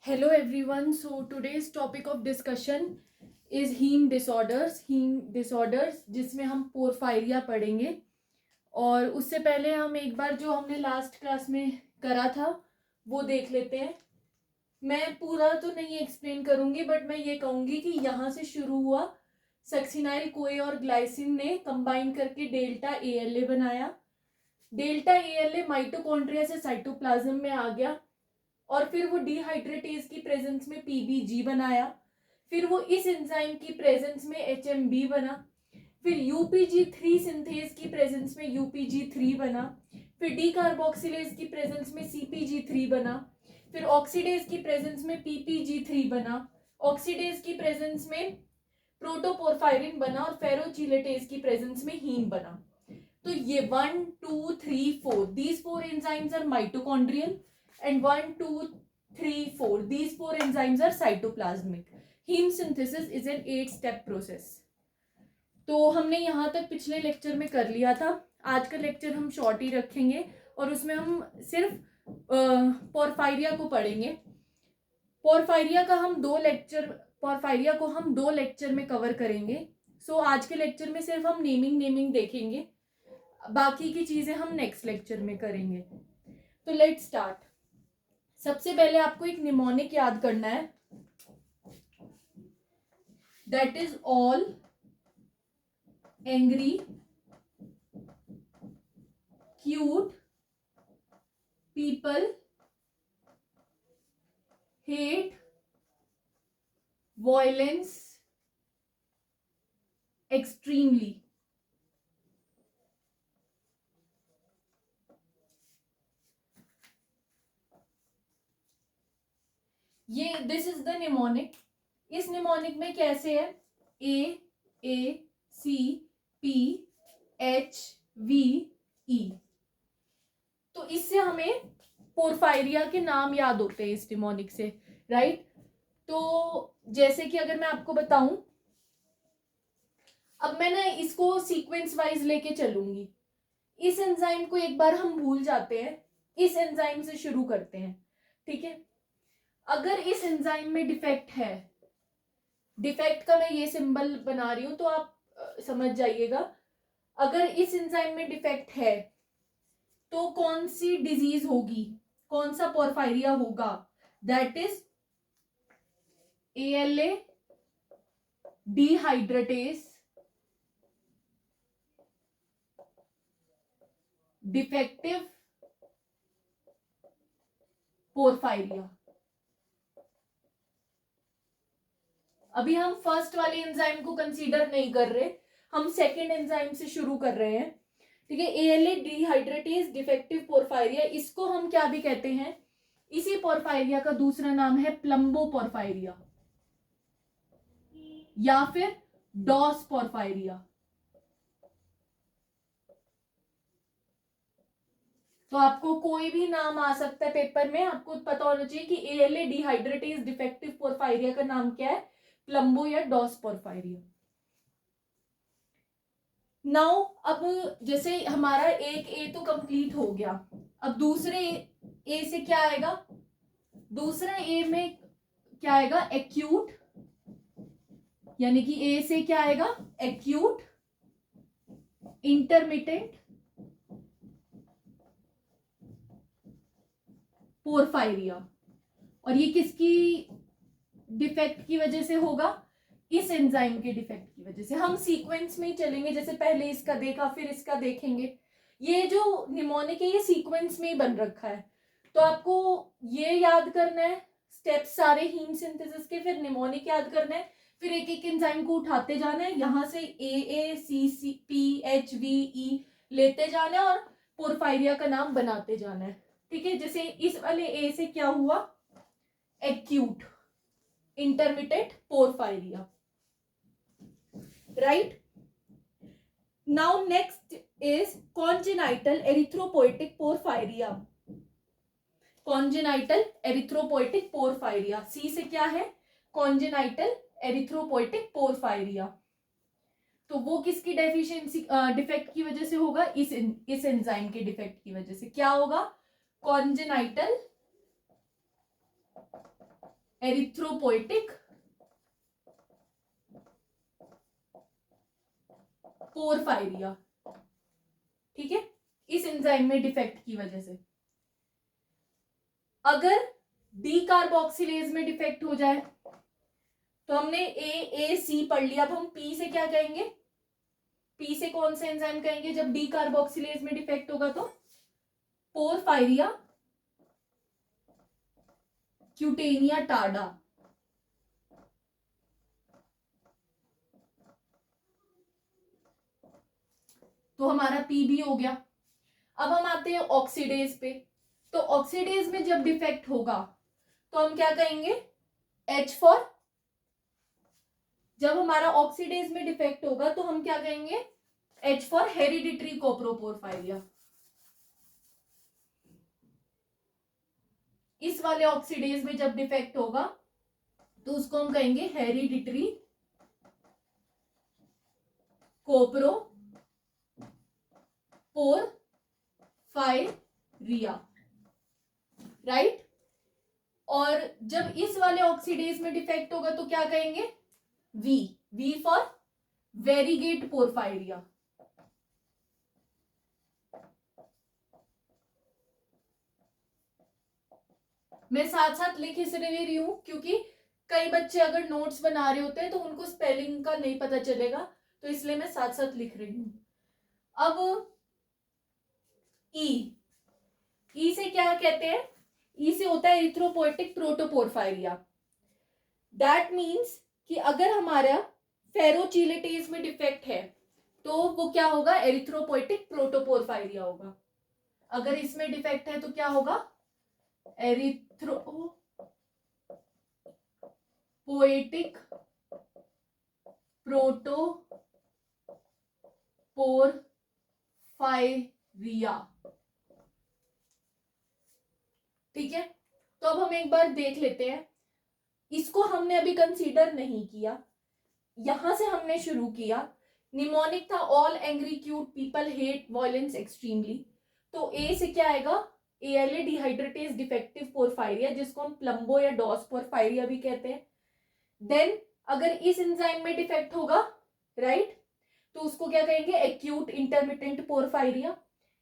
Hello everyone. So today's topic of discussion is heme disorders. Heme disorders जिसमें हम पोरफायरिया पढ़ेंगे और उससे पहले हम एक बार जो हमने लास्ट क्लास में करा था वो देख लेते हैं. मैं पूरा तो नहीं एक्सप्लेन करूंगी बट मैं ये कहूंगी कि यहाँ से शुरू हुआ. सक्सिनाइल कोए और ग्लाइसिन ने कंबाइन करके डेल्टा ALA बनाया. डेल्टा ALA माइटोकॉन्ड्रिया से साइटोप्लाज्म में आ गया और फिर वो डिहाइड्रेटेज की प्रेजेंस में PBG बनाया. फिर वो इस एंजाइम की प्रेजेंस में HMB बना. फिर UPG3 सिंथेज की प्रेजेंस में UPG3 बना. फिर डी कार्बोक्सिलेज की प्रेजेंस में CPG3 बना. फिर ऑक्सीडेज की प्रेजेंस में PPG3 बना. ऑक्सीडेज की प्रेजेंस में प्रोटोपोरफायरिन बना और फेरोचिलेटेज की प्रेजेंस में हीम बना. तो ये 1 2 3 4 these four enzymes are mitochondrial and 1 2 3 4 these four enzymes are cytoplasmic. Heme synthesis is an 8-step process. तो हमने यहाँ तक पिछले लेक्चर में कर लिया था. आज का लेक्चर हम शॉर्ट ही रखेंगे और उसमें हम सिर्फ पोरफायरिया को पढ़ेंगे. पोरफायरिया को हम दो लेक्चर में कवर करेंगे. सो आज के लेक्चर में सिर्फ हम नेमिंग देखेंगे, बाकी की चीजें हम नेक्स्ट लेक्चर में करेंगे. तो लेट्स स्टार्ट. सबसे पहले आपको एक निमोनिक याद करना है. That is all angry cute people hate violence extremely. ये दिस इज द निमोनिक. इस निमोनिक में कैसे है? AACPHVE. तो इससे हमें पोरफायरिया के नाम याद होते हैं इस निमोनिक से, राइट? तो जैसे कि अगर मैं आपको बताऊं, अब मैं ना इसको सीक्वेंस वाइज लेके चलूंगी. इस एंजाइम को एक बार हम भूल जाते हैं, इस एंजाइम से शुरू करते हैं, ठीक है? अगर इस एंजाइम में डिफेक्ट है, डिफेक्ट का मैं ये सिंबल बना रही हूं तो आप समझ जाइएगा. अगर इस एंजाइम में डिफेक्ट है तो कौन सी डिजीज होगी, कौन सा पोरफायरिया होगा? That is ALA dehydratase defective porphyria. अभी हम फर्स्ट वाले एंजाइम को कंसीडर नहीं कर रहे, हम सेकेंड एंजाइम से शुरू कर रहे हैं, ठीक है? ALA डिहाइड्रेटेज डिफेक्टिव पोरफायरिया, इसको हम क्या भी कहते हैं? इसी पोरफायरिया का दूसरा नाम है प्लम्बो पोरफायरिया या फिर डॉस पोरफायरिया. तो आपको कोई भी नाम आ सकता है पेपर में, आपको पता होना चाहिए कि ALA डिहाइड्रेटेज डिफेक्टिव पोरफायरिया का नाम क्या है, प्लम्बो या डॉस पोरफायरिया. नाउ अब जैसे हमारा एक ए तो कंप्लीट हो गया, अब दूसरे ए से क्या आएगा? दूसरा ए में क्या आएगा? एक्यूट, यानी कि ए से क्या आएगा? Acute intermittent porphyria. और ये किसकी डिफेक्ट की वजह से होगा? इस एंजाइम के डिफेक्ट की वजह से. हम सीक्वेंस में ही चलेंगे, जैसे पहले इसका देखा फिर इसका देखेंगे. ये जो निमोनिक है ये सीक्वेंस में ही बन रखा है, तो आपको ये याद करना है स्टेप्स सारे हीम सिंथेसिस के, फिर निमोनिक याद करना है, फिर एक एक एंजाइम को उठाते जाना है, यहां से AACPHVE लेते जाना है और पोरफायरिया का नाम बनाते जाना है, ठीक है? जैसे इस वाले ए से क्या हुआ? Acute intermittent porphyria, right? Now next is congenital erythropoietic porphyria. Congenital erythropoietic porphyria, C से क्या है? Congenital erythropoietic porphyria. तो वो किसकी डेफिशिएंसी डिफेक्ट की वजह से होगा? इस एंजाइम के डिफेक्ट की वजह से. क्या होगा? Congenital erythropoietic पोरफायरिया। ठीक है, इस एंजाइम में डिफेक्ट की वजह से। अगर डी कार्बोक्सिलेज में डिफेक्ट हो जाए तो हमने ए सी पढ़ लिया, अब हम पी से क्या कहेंगे? पी से कौन से एंजाइम कहेंगे जब डी कार्बोक्सिलेज में डिफेक्ट होगा? तो पोरफायरिया क्यूटेनिया टार्डा। तो हमारा पी भी हो गया। अब हम आते हैं ऑक्सीडेज पे। तो ऑक्सीडेज में जब डिफेक्ट होगा तो हम क्या कहेंगे? एच फॉर, जब हमारा ऑक्सीडेज में डिफेक्ट होगा तो हम क्या कहेंगे? H for hereditary coproporphyria. इस वाले ऑक्सीडेज में जब डिफेक्ट होगा तो उसको हम कहेंगे हेरिडिटरी कोप्रो पोरफायरिया, राइट। और जब इस वाले ऑक्सीडेज में डिफेक्ट होगा तो क्या कहेंगे? V for variegate porphyria. मैं साथ साथ लिख इसलिए रही हूं क्योंकि कई बच्चे अगर नोट्स बना रहे होते हैं तो उनको स्पेलिंग का नहीं पता चलेगा, तो इसलिए मैं साथ साथ लिख रही हूं। अब ई से क्या कहते हैं? ई से होता है एरिथ्रोपोइटिक प्रोटोपोरफायरिया। दैट मीन्स कि अगर हमारा फेरोचिलेटेज में डिफेक्ट है तो वो क्या होगा? एरिथ्रोपोइटिक प्रोटोपोरफायरिया होगा। अगर इसमें डिफेक्ट है तो क्या होगा? एरिथ्रोपोइटिक प्रोटोपोरफायरिया। ठीक है, तो अब हम एक बार देख लेते हैं। इसको हमने अभी कंसीडर नहीं किया, यहां से हमने शुरू किया। निमोनिक था, all angry cute people hate violence extremely. तो ए से क्या आएगा? एएलए डिहाइड्रेटेज डिफेक्टिव पोरफायरिया, जिसको हम प्लम्बो या डॉस पोरफायरिया भी कहते हैं। देन अगर इस एंजाइम में डिफेक्ट होगा, राइट, तो उसको क्या कहेंगे? Acute intermittent porphyria.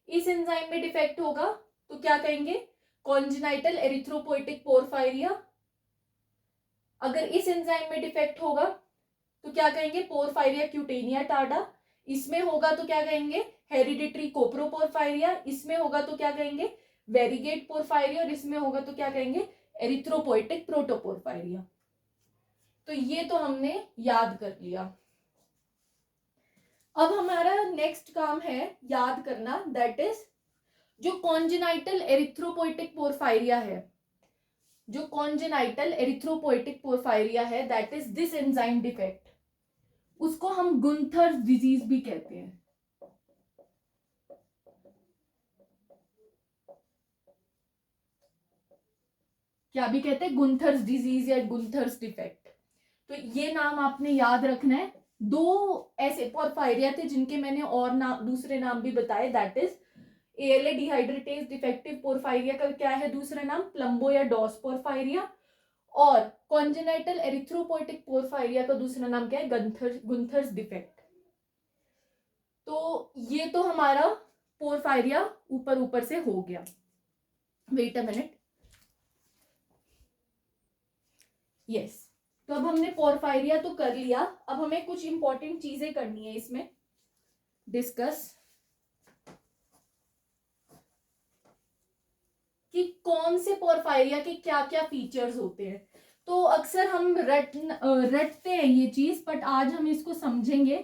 इस एंजाइम में डिफेक्ट होगा तो क्या कहेंगे? Congenital erythropoietic porphyria. अगर इस एंजाइम में डिफेक्ट होगा तो क्या कहेंगे? Porphyria cutanea tarda. इसमें होगा तो क्या कहेंगे? Hereditary coproporphyria. इसमें होगा तो क्या कहेंगे? वेरीगेट पोरफायरिया। और इसमें होगा तो क्या कहेंगे? एरिथ्रोपोइटिक प्रोटोपोरफायरिया। तो ये तो हमने याद कर लिया। अब हमारा नेक्स्ट काम है याद करना, दैट इज जो कॉन्जेनाइटल एरिथ्रोपोइटिक पोरफायरिया है, जो कॉन्जेनाइटल एरिथ्रोपोइटिक पोरफायरिया है, that is this enzyme defect. उसको हम गुंथर्स डिजीज भी कहते हैं। क्या भी कहते हैं? गुंथर्स डिजीज या गुंथर्स डिफेक्ट। तो ये नाम आपने याद रखना है। दो ऐसे पोरफायरिया थे जिनके मैंने और नाम, दूसरे नाम भी बताए, दैट इज एएलए डिहाइड्रेटेज डिफेक्टिव पोरफायरिया का क्या है दूसरा नाम? प्लम्बो या डॉस पोरफायरिया। और कॉन्जेनाइटल एरिथ्रोपोइटिक पोरफायरिया का दूसरा नाम क्या है? गुंथर्स डिफेक्ट। तो ये तो हमारा पोरफायरिया ऊपर ऊपर से हो गया। Wait a minute, yes. तो अब हमने पोरफायरिया तो कर लिया, अब हमें कुछ इंपॉर्टेंट चीजें करनी है इसमें डिस्कस, कि कौन से पोरफायरिया के क्या क्या फीचर्स होते हैं। तो अक्सर हम रटते हैं ये चीज, बट आज हम इसको समझेंगे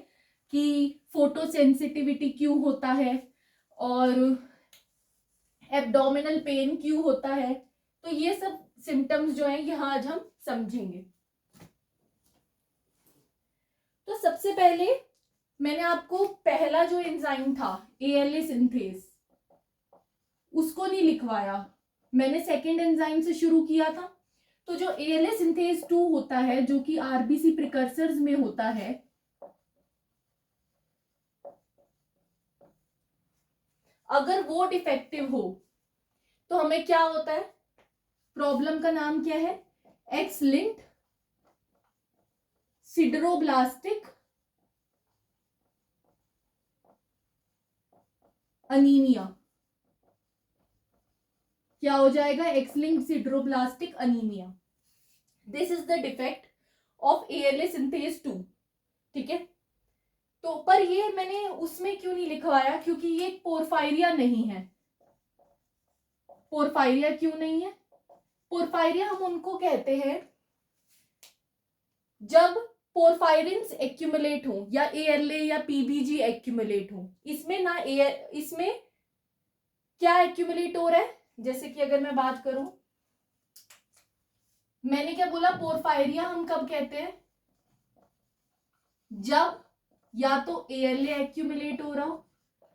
कि फोटो सेंसिटिविटी क्यों होता है और एब्डोमिनल पेन क्यों होता है। तो ये सब सिम्टम्स जो हैं यहाँ आज हम समझेंगे। तो सबसे पहले मैंने आपको पहला जो एंजाइम था एएलए सिंथेज, उसको नहीं लिखवाया, मैंने सेकेंड एंजाइम से शुरू किया था। तो जो एएलए सिंथेज 2 होता है, जो कि आरबीसी प्रिकर्सर्स में होता है, अगर वो डिफेक्टिव हो तो हमें क्या होता है? प्रॉब्लम का नाम क्या है? X linked sideroblastic anaemia. क्या हो जाएगा? X linked sideroblastic anaemia. This is the defect of ALA synthase 2। ठीक है, तो पर ये मैंने उसमें क्यों नहीं लिखवाया? क्योंकि ये पोरफायरिया नहीं है। पोरफायरिया क्यों नहीं है? पोरफायरिया हम उनको कहते हैं जब पोरफायरिन्स एक्यूमुलेट हो या ALA या PBG एक्यूमुलेट हो। इसमें ना इसमें क्या एक्यूमुलेट हो रहा है? जैसे कि अगर मैं बात करूं, मैंने क्या बोला? पोरफायरिया हम कब कहते हैं? जब या तो ALA एक्यूमुलेट हो रहा हो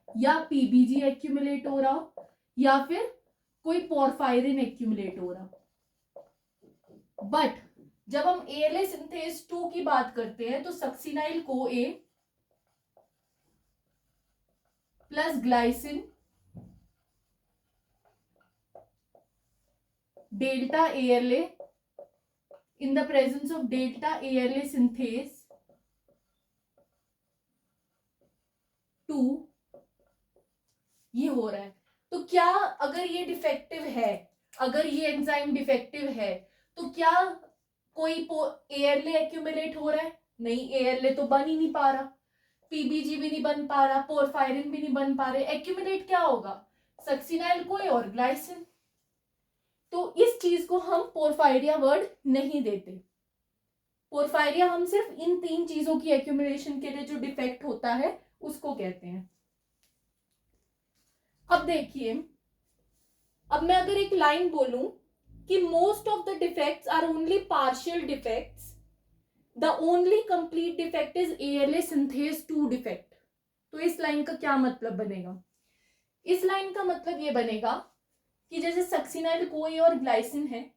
या PBG एक्यूमुलेट हो रहा हो या फिर कोई पोरफायरिन एक्यूमुलेट हो रहा हो। बट जब हम ALA सिंथेज 2 की बात करते हैं तो succinyl CoA plus glycine delta ALA in the presence of delta ALA synthase 2 ये हो रहा है। तो क्या अगर ये डिफेक्टिव है, अगर ये एंजाइम डिफेक्टिव है, तो क्या कोई ALA एक्यूमुलेट हो रहा है? नहीं, ALA तो बन ही नहीं पा रहा, PBG भी नहीं बन पा रहा, पोरफायरिन भी नहीं बन पा रहे। एक्यूमुलेट क्या होगा? सक्सिनाइल CoA और ग्लाइसिन। तो इस चीज को हम पोरफायरिया वर्ड नहीं देते। पोरफायरिया हम सिर्फ इन 3 चीजों की एक्यूमुलेशन के लिए जो डिफेक्ट होता है उसको कहते हैं। अब देखिए, अब मैं अगर एक लाइन बोलूं कि most of the defects are only partial defects, the only complete defect is ALA synthase 2 defect, तो इस लाइन का क्या मतलब बनेगा? इस लाइन का मतलब ये बनेगा कि जैसे सक्सिनाइल CoA और ग्लाइसिन है,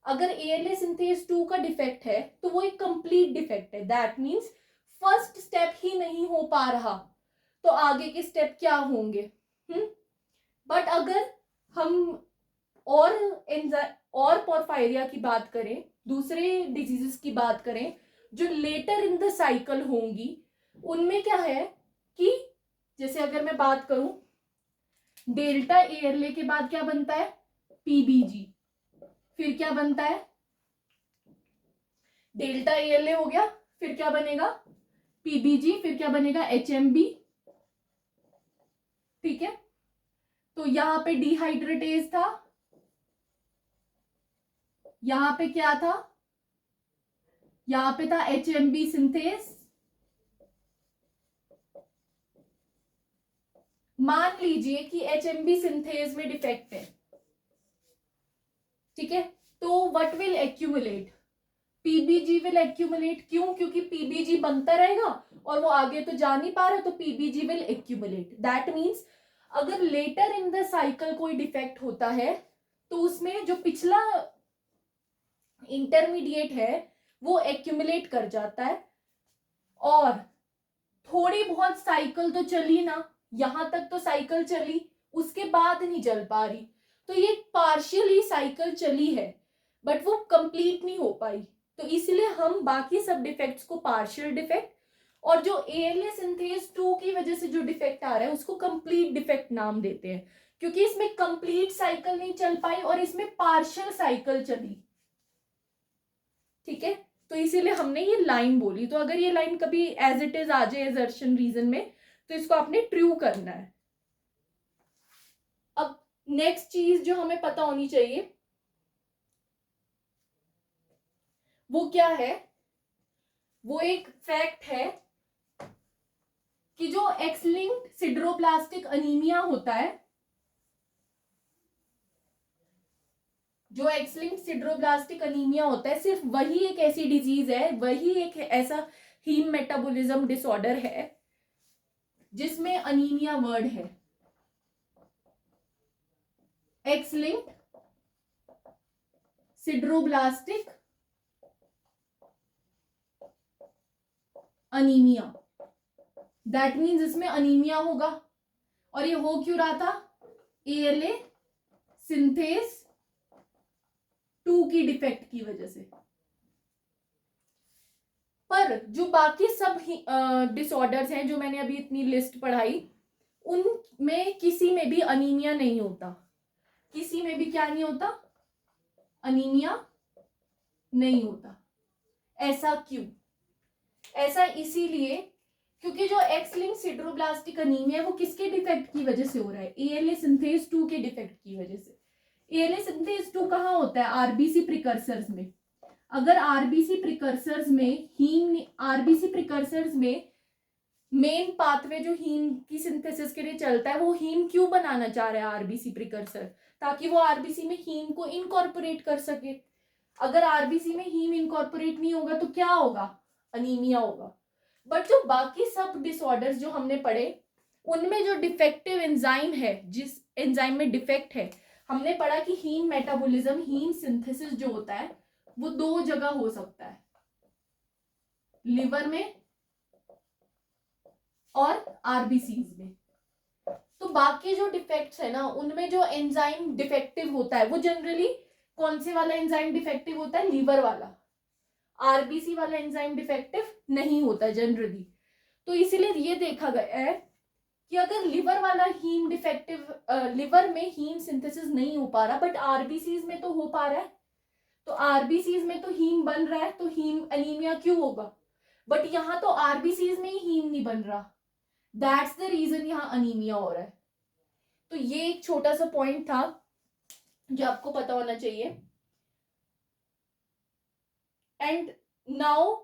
अगर ALA सिंथेज 2 का डिफेक्ट है तो वो एक कंप्लीट डिफेक्ट है। दैट मीन्स फर्स्ट स्टेप ही नहीं हो पा रहा, तो आगे के स्टेप क्या होंगे? बट अगर हम और पोरफायरिया की बात करें, दूसरे डिजीजेस की बात करें जो लेटर इन द साइकिल होंगी, उनमें क्या है कि जैसे अगर मैं बात करूं, डेल्टा ALA के बाद क्या बनता है? PBG। फिर क्या बनता है? डेल्टा ALA हो गया, फिर क्या बनेगा? PBG, फिर क्या बनेगा? HMB। ठीक है, तो यहां पे डिहाइड्रेटेज था, यहां पे क्या था? यहां पे था HMB सिंथेज। मान लीजिए कि HMB सिंथेज में डिफेक्ट है, ठीक है, तो what will accumulate? PBG will accumulate. क्यों? क्योंकि PBG बनता रहेगा और वो आगे तो जा नहीं पा रहा, तो PBG will accumulate. That means अगर लेटर इन द साइकिल कोई डिफेक्ट होता है तो उसमें जो पिछला इंटरमीडिएट है वो एक्यूमुलेट कर जाता है, और थोड़ी बहुत साइकिल तो चली ना, यहां तक तो साइकिल चली, उसके बाद नहीं चल पा रही, तो ये पार्शियली साइकिल चली है बट वो कंप्लीट नहीं हो पाई, तो इसलिए हम बाकी सब डिफेक्ट्स को पार्शियल डिफेक्ट, और जो ALA सिंथेज 2 की वजह से जो डिफेक्ट आ रहा है उसको कंप्लीट डिफेक्ट नाम देते हैं, क्योंकि इसमें कंप्लीट साइकिल नहीं चल पाई और इसमें पार्शियल साइकिल चली। ठीक है, तो इसीलिए हमने ये लाइन बोली। तो अगर ये लाइन कभी एज इट इज आ जाए असर्शन रीजन में, तो इसको आपने ट्रू करना है। अब नेक्स्ट चीज जो हमें पता होनी चाहिए वो क्या है? वो एक फैक्ट है कि जो एक्स लिंक्ड सिडरोप्लास्टिक अनीमिया होता है, जो एक्स लिंक्ड सिडरोप्लास्टिक अनीमिया होता है, सिर्फ वही एक ऐसी डिजीज है, वही एक ऐसा हीम मेटाबॉलिज्म डिसऑर्डर है जिसमें अनीमिया वर्ड है। X linked sideroblastic anaemia, that means इसमें अनीमिया होगा। और ये हो क्यों रहा था? ALA सिंथेज 2 की डिफेक्ट की वजह से। पर जो बाकी सब डिसऑर्डर्स हैं जो मैंने अभी इतनी लिस्ट पढ़ाई, उनमें किसी में भी अनीमिया नहीं होता। किसी में भी क्या नहीं होता? अनीमिया नहीं होता। ऐसा क्यों? ऐसा इसीलिए क्योंकि जो एक्स लिंक्ड सिड्रोब्लास्टिक अनीमिया है वो किसके डिफेक्ट की वजह से हो रहा है? एएलए सिंथेज 2 के डिफेक्ट की वजह से। एएलए सिंथेज 2 कहाँ होता है? आरबीसी प्रिकर्सर्स में। अगर आरबीसी प्रिकर्सर्स में मेन पाथवे जो हीम की सिंथेसिस के लिए चलता है, वो हीम क्यों बनाना चाह रहा है आरबीसी प्रिकर्सर? ताकि वो आरबीसी में हीम को इनकॉर्पोरेट कर सके। अगर आरबीसी में हीम इनकॉर्पोरेट नहीं होगा तो क्या होगा? अनीमिया होगा। बट जो बाकी सब डिसऑर्डर्स जो हमने पढ़े, उनमें जो डिफेक्टिव एंजाइम है, जिस एंजाइम में डिफेक्ट है, हमने पढ़ा कि हीम मेटाबॉलिज्म, हीम सिंथेसिस जो होता है वो 2 जगह हो सकता है, लिवर में और आरबीसीज में। तो बाकी जो डिफेक्ट्स है ना, उनमें जो एंजाइम डिफेक्टिव होता है वो जनरली कौन से वाला एंजाइम डिफेक्टिव होता है? लीवर वाला। आरबीसी वाला एंजाइम डिफेक्टिव नहीं होता जनरली। तो इसीलिए ये देखा गया है कि अगर लिवर वाला हीम डिफेक्टिव, लिवर में हीम सिंथेसिस नहीं हो पा रहा बट आरबीसीज में तो हो पा रहा है, तो आरबीसीज में तो हीम बन रहा है, तो हीम अनीमिया क्यों होगा? बट यहाँ तो आरबीसीज में ही हीम नहीं बन रहा, दैट्स द रीजन यहाँ अनीमिया हो रहा है। तो ये एक छोटा सा पॉइंट था जो आपको पता होना चाहिए। एंड नाउ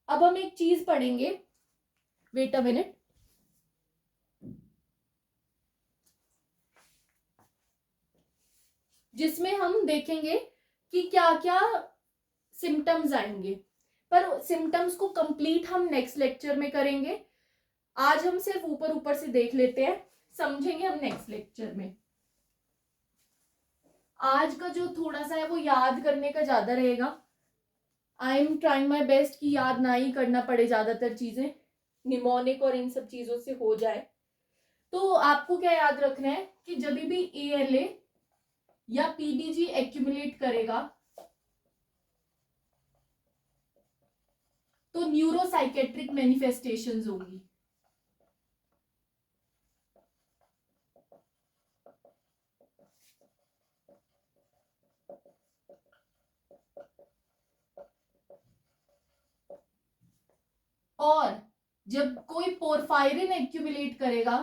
अब हम एक चीज पढ़ेंगे, वेट अ मिनट, जिसमें हम देखेंगे कि क्या क्या सिम्टम्स आएंगे। पर सिम्टम्स को कंप्लीट हम नेक्स्ट लेक्चर में करेंगे। आज हम सिर्फ ऊपर ऊपर से देख लेते हैं, समझेंगे हम नेक्स्ट लेक्चर में। आज का जो थोड़ा सा है वो याद करने का ज्यादा रहेगा। I am trying my best कि याद ना ही करना पड़े ज्यादातर चीजें, निमोनिक और इन सब चीजों से हो जाए। तो आपको क्या याद रखना है कि जब भी एएलए या पीडीजी एक्यूमुलेट करेगा तो न्यूरोसाइकेट्रिक मैनिफेस्टेशंस होगी। और जब कोई पोरफायरिन एक्यूमुलेट करेगा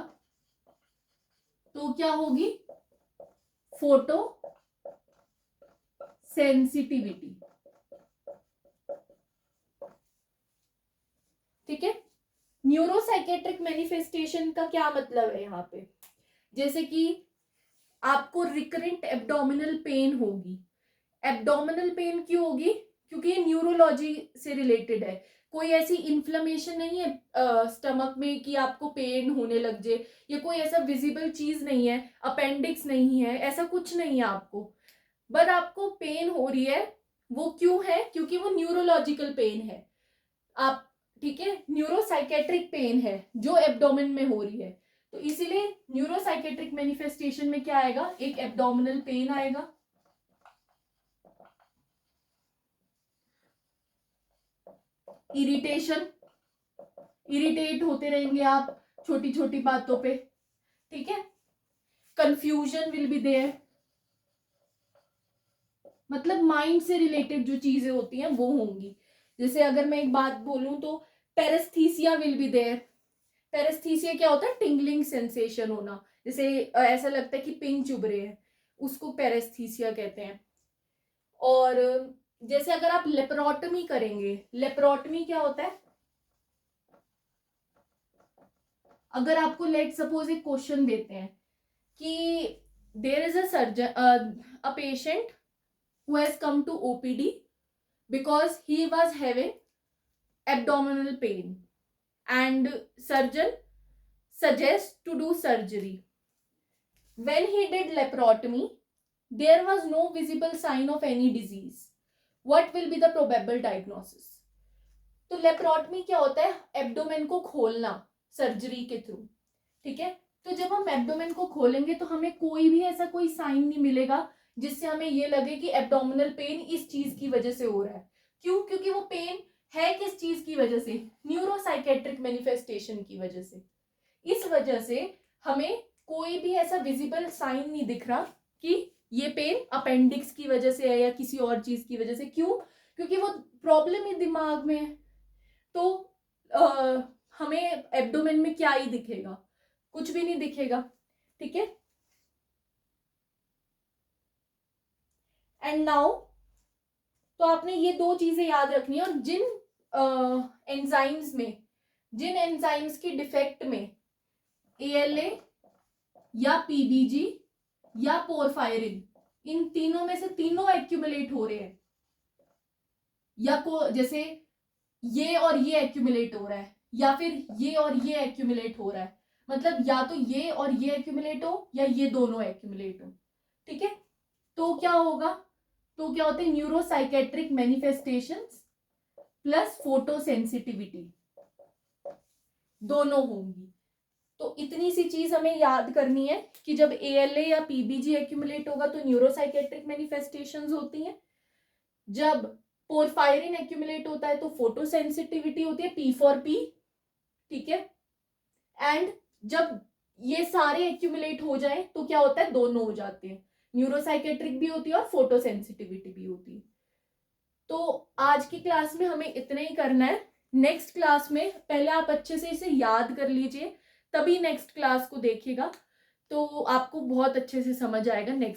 तो क्या होगी? Photo sensitivity. ठीक है। न्यूरोसाइकेट्रिक मैनिफेस्टेशन का क्या मतलब है यहाँ पे? जैसे कि आपको रिकरेंट एब्डोमिनल पेन होगी। एब्डोमिनल पेन क्यों होगी? क्योंकि ये न्यूरोलॉजी से रिलेटेड है। कोई ऐसी इन्फ्लेमेशन नहीं है स्टमक में कि आपको पेन होने लग जाए, या कोई ऐसा विजिबल चीज नहीं है, अपेंडिक्स नहीं है, ऐसा कुछ नहीं है आपको, बट आपको पेन हो रही है। वो क्यों है? क्योंकि वो न्यूरोलॉजिकल पेन है। आप ठीक है, न्यूरोसाइकेट्रिक पेन है जो एब्डोमेन में हो रही है। तो इसीलिए न्यूरोसाइकेट्रिक मैनिफेस्टेशन में क्या आएगा? एक एब्डोमिनल पेन आएगा, इरिटेशन, इरिटेट होते रहेंगे आप छोटी छोटी बातों पे। ठीक है। कंफ्यूजन विल बी देयर, मतलब माइंड से रिलेटेड जो चीजें होती हैं वो होंगी। जैसे अगर मैं एक बात बोलूं तो पेरेस्थीसिया विल बी देयर। पेरेस्थीसिया क्या होता है? टिंगलिंग सेंसेशन होना, जैसे ऐसा लगता है कि पिन चुभ रहे हैं, उसको पेरेस्थीसिया कहते हैं। और जैसे अगर आप लेप्रोटमी करेंगे, लेप्रोटमी क्या होता है? अगर आपको लेट सपोज एक क्वेश्चन देते हैं कि there is a surgeon, a patient who has come to OPD because he was having abdominal pain and surgeon suggests to do surgery. When he did laparotomy, there was no visible sign of any disease. What will be the probable diagnosis? तो laparotomy क्या होता है? Abdomen को खोलना surgery के through. ठीक है। तो जब हम एब्डोमेन को खोलेंगे तो हमें कोई भी ऐसा कोई साइन नहीं मिलेगा जिससे हमें ये लगे कि एब्डोमिनल पेन इस चीज की वजह से हो रहा है। क्यों? क्योंकि वो पेन है किस चीज की वजह से? न्यूरोसाइकेट्रिक मैनिफेस्टेशन की वजह से। इस वजह से हमें कोई भी ऐसा विजिबल साइन नहीं दिख रहा कि ये पेन अपेंडिक्स की वजह से है या किसी और चीज की वजह से। क्यों? क्योंकि वो प्रॉब्लम ही दिमाग में है। तो हमें एब्डोमेन में क्या ही दिखेगा? कुछ भी नहीं दिखेगा। ठीक है। एंड नाउ तो आपने ये दो चीजें याद रखनी है। और जिन एंजाइम्स में, जिन एंजाइम्स की डिफेक्ट में ALA या PBG या पोरफायरिन, इन तीनों में से तीनों एक्यूमुलेट हो रहे हैं, या को जैसे ये और ये एक्यूमुलेट हो रहा है या फिर ये और ये एक्यूमुलेट हो रहा है, मतलब या तो ये और ये एक्यूमुलेट हो या ये दोनों एक्यूमुलेट हो। ठीक है। तो क्या होगा? तो क्या होते हैं? न्यूरोसाइकेट्रिक मैनिफेस्टेशंस प्लस फोटोसेंसिटिविटी दोनों होंगी। तो इतनी सी चीज हमें याद करनी है कि जब ALA या PBG एक्यूमुलेट होगा तो न्यूरोसाइकेट्रिक मैनिफेस्टेशंस होती हैं। जब पोरफायरिन एक्यूमुलेट होता है तो फोटोसेंसिटिविटी होती है, P फॉर P। ठीक है। एंड जब ये सारे एक्यूमुलेट हो जाए तो क्या होता है? दोनों हो जाते हैं, न्यूरोसाइकेट्रिक भी होती है और फोटोसेंसिटिविटी भी होती है। तो आज की क्लास में हमें इतना ही करना है। नेक्स्ट क्लास में पहले आप अच्छे से इसे याद कर लीजिए, तभी नेक्स्ट क्लास को देखिएगा तो आपको बहुत अच्छे से समझ आएगा नेक्स्ट